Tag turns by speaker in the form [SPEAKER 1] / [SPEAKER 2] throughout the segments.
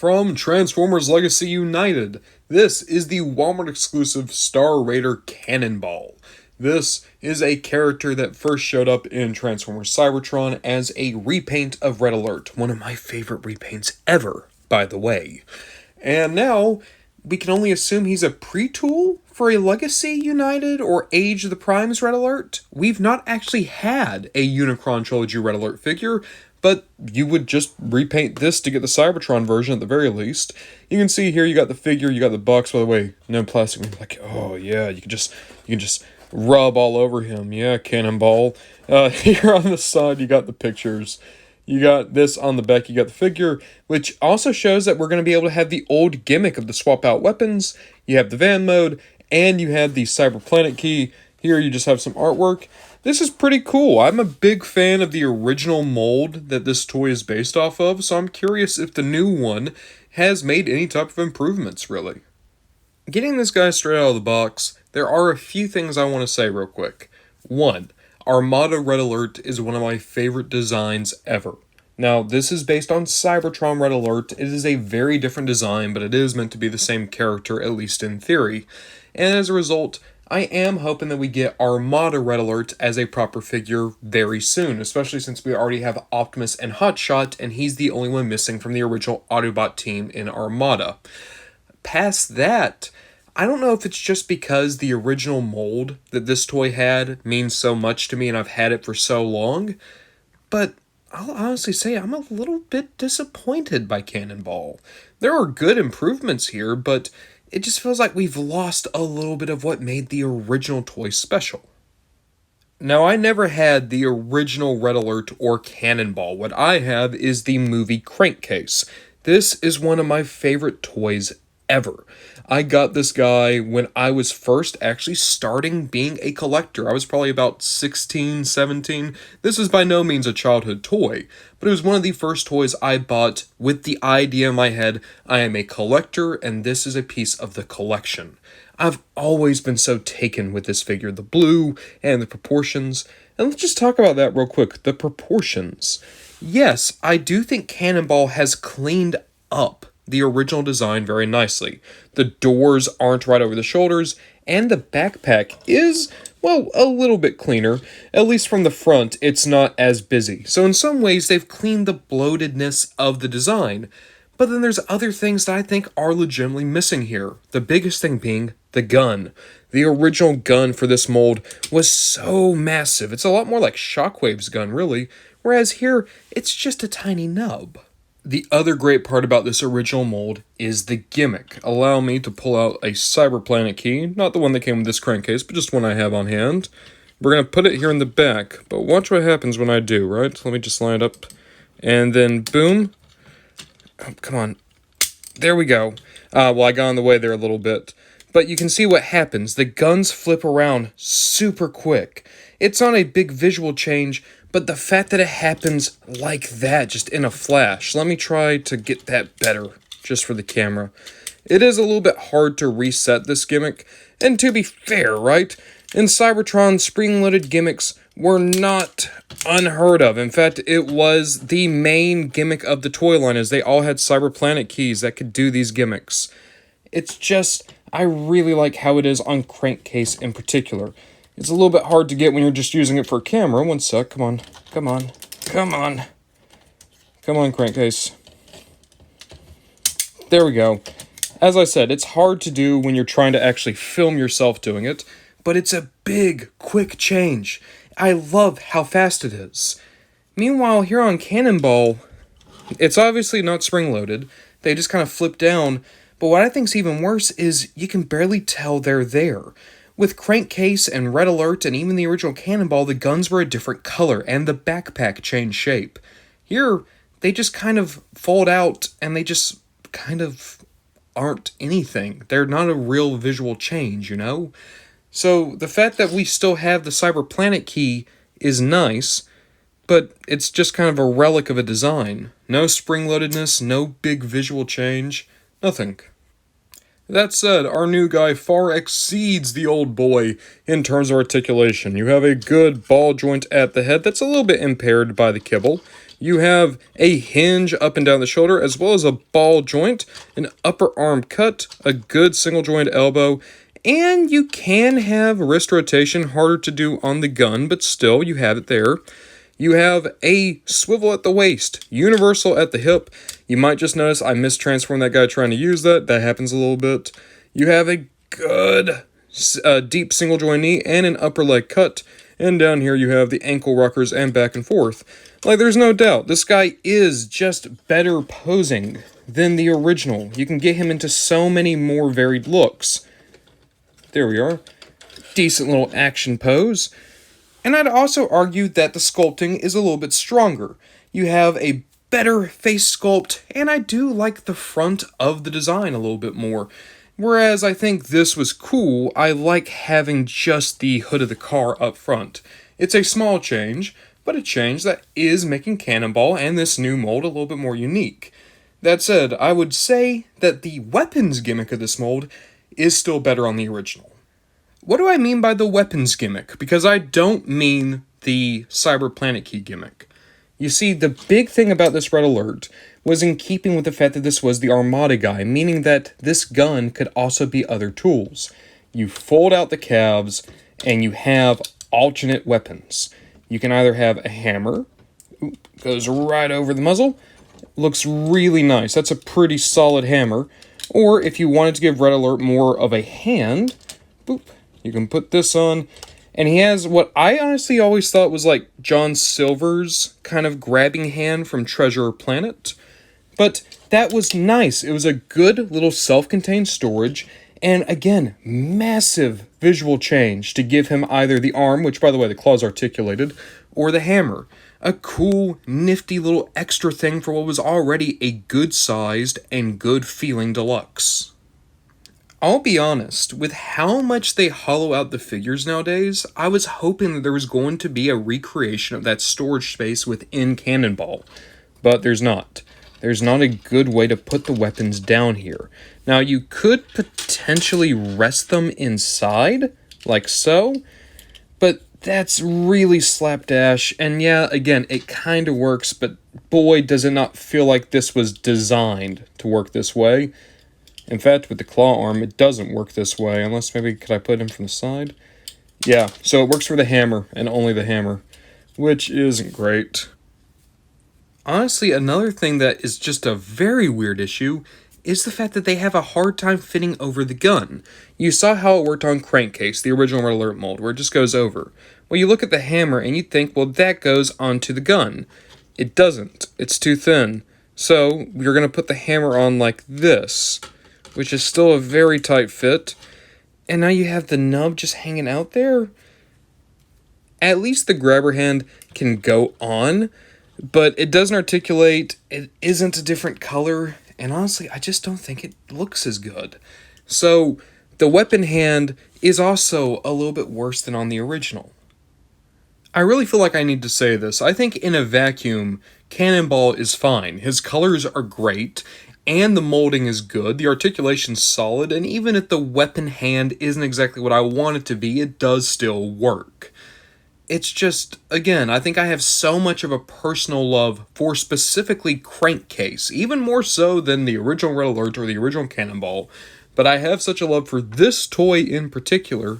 [SPEAKER 1] from Transformers Legacy United. This is the Walmart exclusive Star Raider Cannonball. This is a character that first showed up in Transformers Cybertron as a repaint of Red Alert, one of my favorite repaints ever, by the way. And now, we can only assume he's a pre-tool for a Legacy United or Age of the Primes Red Alert. We've not actually had a Unicron Trilogy Red Alert figure, but you would just repaint this to get the Cybertron version at the very least. You can see here you got the figure, you got the box, by the way, no plastic. Like, oh yeah, you can just rub all over him. Yeah, Cannonball. Here on the side you got the pictures. You got this on the back, you got the figure, which also shows that we're going to be able to have the old gimmick of the swap out weapons. You have the van mode, and you have the Cyber Planet key. Here you just have some artwork. This is pretty cool. I'm a big fan of the original mold that this toy is based off of, so I'm curious if the new one has made any type of improvements, really. Getting this guy straight out of the box, there are a few things I want to say real quick. One, Armada Red Alert is one of my favorite designs ever. Now, this is based on Cybertron Red Alert. It is a very different design, but it is meant to be the same character, at least in theory. And as a result, I am hoping that we get Armada Red Alert as a proper figure very soon, especially since we already have Optimus and Hotshot, and he's the only one missing from the original Autobot team in Armada. Past that, I don't know if it's just because the original mold that this toy had means so much to me and I've had it for so long, but I'll honestly say I'm a little bit disappointed by Cannonball. There are good improvements here, but it just feels like we've lost a little bit of what made the original toy special. Now, I never had the original Red Alert or Cannonball. What I have is the movie Crankcase. This is one of my favorite toys ever. I got this guy when I was first actually starting being a collector. I was probably about 16, 17. This is by no means a childhood toy, but it was one of the first toys I bought with the idea in my head, I am a collector and this is a piece of the collection. I've always been so taken with this figure, the blue and the proportions. And let's just talk about that real quick, the proportions. Yes, I do think Cannonball has cleaned up the original design very nicely. The doors aren't right over the shoulders, and the backpack is, well, a little bit cleaner. At least from the front, it's not as busy. So in some ways, they've cleaned the bloatedness of the design. But then there's other things that I think are legitimately missing here. The biggest thing being the gun. The original gun for this mold was so massive. It's a lot more like Shockwave's gun, really. Whereas here, it's just a tiny nub. The other great part about this original mold is the gimmick. Allow me to pull out a Cyber Planet key, not the one that came with this crankcase, but just one I have on hand. We're going to put it here in the back, but watch what happens when I do, right? Let me just line it up, and then boom. Oh, come on. There we go. Well, I got in the way there a little bit. But you can see what happens. The guns flip around super quick. It's not a big visual change, but the fact that it happens like that, just in a flash. Let me try to get that better, just for the camera. It is a little bit hard to reset this gimmick, and to be fair, right? In Cybertron, spring-loaded gimmicks were not unheard of. In fact, it was the main gimmick of the toy line, as they all had Cyber Planet keys that could do these gimmicks. It's just, I really like how it is on Crankcase in particular. It's a little bit hard to get when you're just using it for a camera. One sec, come on. Come on, Crankcase. There we go. As I said, it's hard to do when you're trying to actually film yourself doing it, but it's a big, quick change. I love how fast it is. Meanwhile, here on Cannonball, it's obviously not spring-loaded. They just kind of flip down, but what I think's even worse is you can barely tell they're there. With Crankcase and Red Alert and even the original Cannonball, the guns were a different color and the backpack changed shape. Here, they just kind of fold out and they just kind of aren't anything. They're not a real visual change, you know? So the fact that we still have the Cyber Planet key is nice, but it's just kind of a relic of a design. No spring-loadedness, no big visual change, nothing. That said, our new guy far exceeds the old boy in terms of articulation. You have a good ball joint at the head that's a little bit impaired by the kibble. You have a hinge up and down the shoulder, as well as a ball joint, an upper arm cut, a good single joint elbow, and you can have wrist rotation, harder to do on the gun, but still you have it there. You have a swivel at the waist, universal at the hip. You might just notice I mistransformed that guy trying to use that. That happens a little bit. You have a good deep single joint knee and an upper leg cut. And down here you have the ankle rockers and back and forth. Like, there's no doubt, this guy is just better posing than the original. You can get him into so many more varied looks. There we are. Decent little action pose. And I'd also argue that the sculpting is a little bit stronger. You have a better face sculpt, and I do like the front of the design a little bit more. Whereas I think this was cool, I like having just the hood of the car up front. It's a small change, but a change that is making Cannonball and this new mold a little bit more unique. That said, I would say that the weapons gimmick of this mold is still better on the original. What do I mean by the weapons gimmick? Because I don't mean the Cyber Planet Key gimmick. You see, the big thing about this red alert was in keeping with the fact that this was the Armada guy, meaning that this gun could also be other tools. You fold out the calves, and you have alternate weapons. You can either have a hammer, goes right over the muzzle, looks really nice, that's a pretty solid hammer, or if you wanted to give red alert more of a hand, boop, you can put this on, and he has what I honestly always thought was like John Silver's kind of grabbing hand from Treasure Planet. But that was nice. It was a good little self-contained storage, and again, massive visual change to give him either the arm, which by the way the claw's articulated, or the hammer. A cool, nifty little extra thing for what was already a good-sized and good-feeling deluxe. I'll be honest, with how much they hollow out the figures nowadays, I was hoping that there was going to be a recreation of that storage space within Cannonball, but there's not. There's not a good way to put the weapons down here. Now, you could potentially rest them inside, like so, but that's really slapdash, and yeah, again, it kind of works, but boy, does it not feel like this was designed to work this way. In fact, with the claw arm, it doesn't work this way, unless maybe, could I put him from the side? Yeah, so it works for the hammer, and only the hammer, which isn't great. Honestly, another thing that is just a very weird issue is the fact that they have a hard time fitting over the gun. You saw how it worked on Crankcase, the original Red Alert mold, where it just goes over. Well, you look at the hammer and you think, well, that goes onto the gun. It doesn't. It's too thin. So, you're going to put the hammer on like this, which is still a very tight fit, and now you have the nub just hanging out there. At least the grabber hand can go on, but it doesn't articulate, it isn't a different color, and honestly, I just don't think it looks as good. So, the weapon hand is also a little bit worse than on the original. I really feel like I need to say this. I think in a vacuum, Cannonball is fine. His colors are great, and the molding is good, the articulation's solid, and even if the weapon hand isn't exactly what I want it to be, it does still work. It's just, again, I think I have so much of a personal love for specifically Crankcase, even more so than the original Red Alert or the original Cannonball, but I have such a love for this toy in particular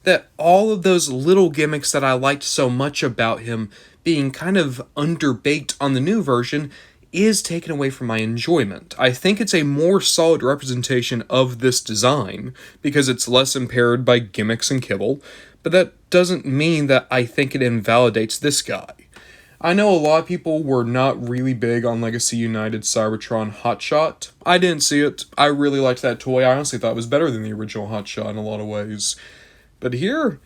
[SPEAKER 1] that all of those little gimmicks that I liked so much about him being kind of underbaked on the new version is taken away from my enjoyment. I think it's a more solid representation of this design, because it's less impaired by gimmicks and kibble, but that doesn't mean that I think it invalidates this guy. I know a lot of people were not really big on Legacy United Cybertron Hotshot. I didn't see it. I really liked that toy. I honestly thought it was better than the original Hotshot in a lot of ways. But here,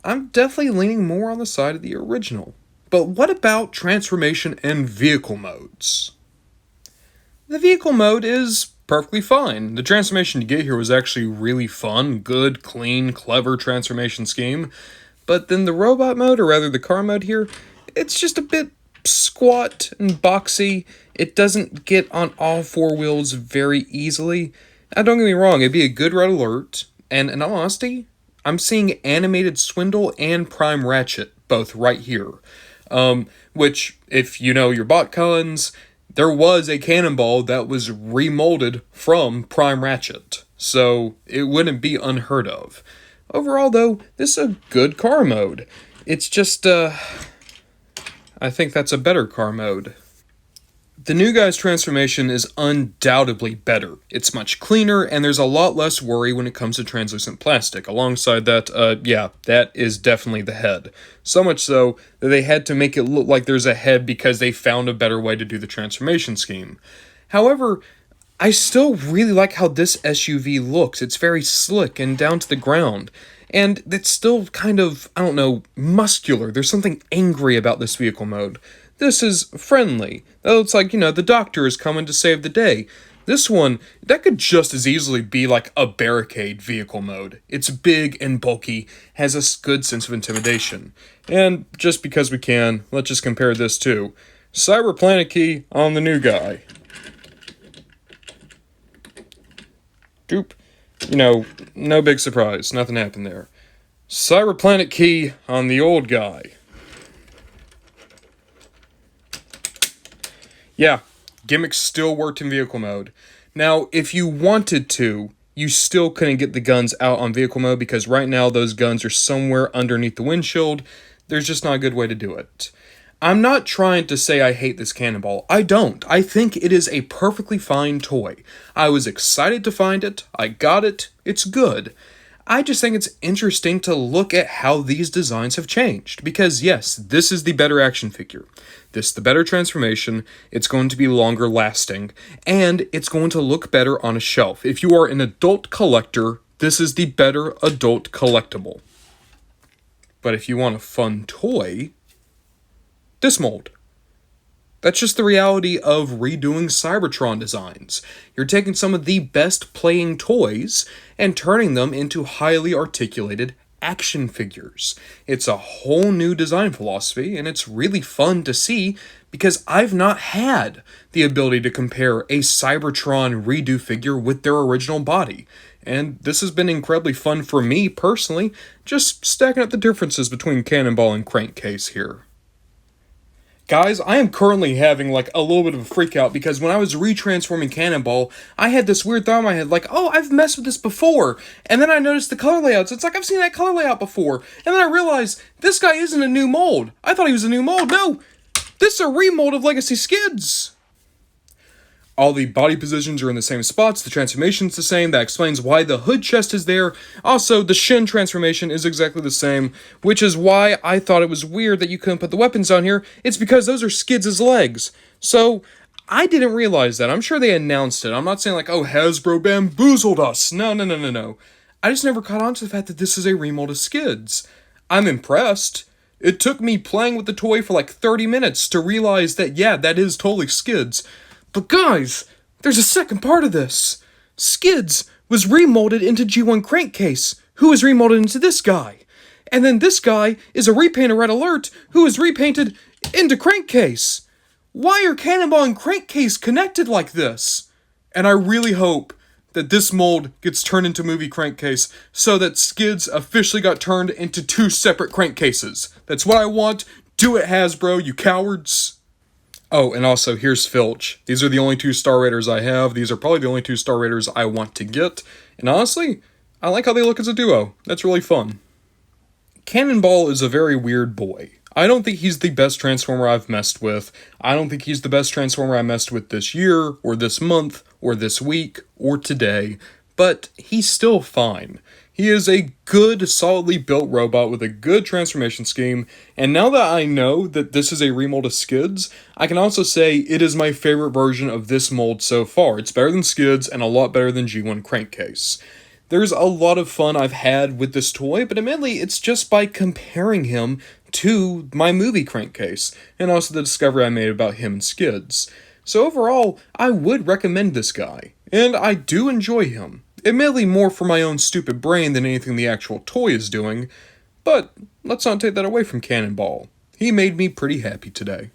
[SPEAKER 1] I'm definitely leaning more on the side of the original. But what about transformation and vehicle modes? The vehicle mode is perfectly fine. The transformation to get here was actually really fun, good, clean, clever transformation scheme. But then the robot mode, or rather the car mode here, it's just a bit squat and boxy. It doesn't get on all four wheels very easily. Now, don't get me wrong, it'd be a good Red Alert, and in all honesty, I'm seeing Animated Swindle and Prime Ratchet both right here. Which, if you know your botcons, there was a Cannonball that was remolded from Prime Ratchet, so it wouldn't be unheard of. Overall, though, this is a good car mode. It's just, I think that's a better car mode. The new guy's transformation is undoubtedly better. It's much cleaner, and there's a lot less worry when it comes to translucent plastic. Alongside that, yeah, that is definitely the head. So much so that they had to make it look like there's a head because they found a better way to do the transformation scheme. However, I still really like how this SUV looks. It's very slick and down to the ground. And it's still kind of, I don't know, muscular. There's something angry about this vehicle mode. This is friendly. That looks like, the doctor is coming to save the day. This one, that could just as easily be like a barricade vehicle mode. It's big and bulky, has a good sense of intimidation. And just because we can, let's just compare this to Cyberplanet key on the new guy. Doop. No big surprise. Nothing happened there. Cyberplanet key on the old guy. Yeah, Gimmick still worked in vehicle mode. Now, if you wanted to, you still couldn't get the guns out on vehicle mode because right now those guns are somewhere underneath the windshield. There's just not a good way to do it. I'm not trying to say I hate this Cannonball. I don't. I think it is a perfectly fine toy. I was excited to find it. I got it. It's good. I just think it's interesting to look at how these designs have changed. Because yes, this is the better action figure. This is the better transformation. It's going to be longer lasting. And it's going to look better on a shelf. If you are an adult collector, this is the better adult collectible. But if you want a fun toy, this mold. That's just the reality of redoing Cybertron designs. You're taking some of the best playing toys and turning them into highly articulated action figures. It's a whole new design philosophy, and it's really fun to see because I've not had the ability to compare a Cybertron redo figure with their original body. And this has been incredibly fun for me personally, just stacking up the differences between Cannonball and Crankcase here. Guys, I am currently having like a little bit of a freak out because when I was retransforming Cannonball, I had this weird thought in my head like, oh, I've messed with this before. And then I noticed the color layouts. It's like I've seen that color layout before. And then I realized this guy isn't a new mold. I thought he was a new mold. No, this is a remold of Legacy Skids. All the body positions are in the same spots, the transformation's the same, that explains why the hood chest is there. Also, the shin transformation is exactly the same, which is why I thought it was weird that you couldn't put the weapons on here. It's because those are Skids' legs. So, I didn't realize that. I'm sure they announced it. I'm not saying like, oh, Hasbro bamboozled us. No. I just never caught on to the fact that this is a remold of Skids. I'm impressed. It took me playing with the toy for like 30 minutes to realize that, yeah, that is totally Skids. But guys, there's a second part of this. Skids was remolded into G1 Crankcase, who was remolded into this guy. And then this guy is a repainted Red Alert, who is repainted into Crankcase. Why are Cannonball and Crankcase connected like this? And I really hope that this mold gets turned into movie Crankcase so that Skids officially got turned into two separate Crankcases. That's what I want. Do it, Hasbro, you cowards. Oh, and also, here's Filch. These are the only 2 Star Raiders I have. These are probably the only 2 Star Raiders I want to get. And honestly, I like how they look as a duo. That's really fun. Cannonball is a very weird boy. I don't think he's the best Transformer I've messed with. I don't think he's the best Transformer I messed with this year, or this month, or this week, or today. But he's still fine. He is a good, solidly built robot with a good transformation scheme, and now that I know that this is a remold of Skids, I can also say it is my favorite version of this mold so far. It's better than Skids and a lot better than G1 Crankcase. There's a lot of fun I've had with this toy, but admittedly, it's just by comparing him to my movie Crankcase, and also the discovery I made about him and Skids. So overall, I would recommend this guy, and I do enjoy him. Admittedly more for my own stupid brain than anything the actual toy is doing, but let's not take that away from Cannonball. He made me pretty happy today.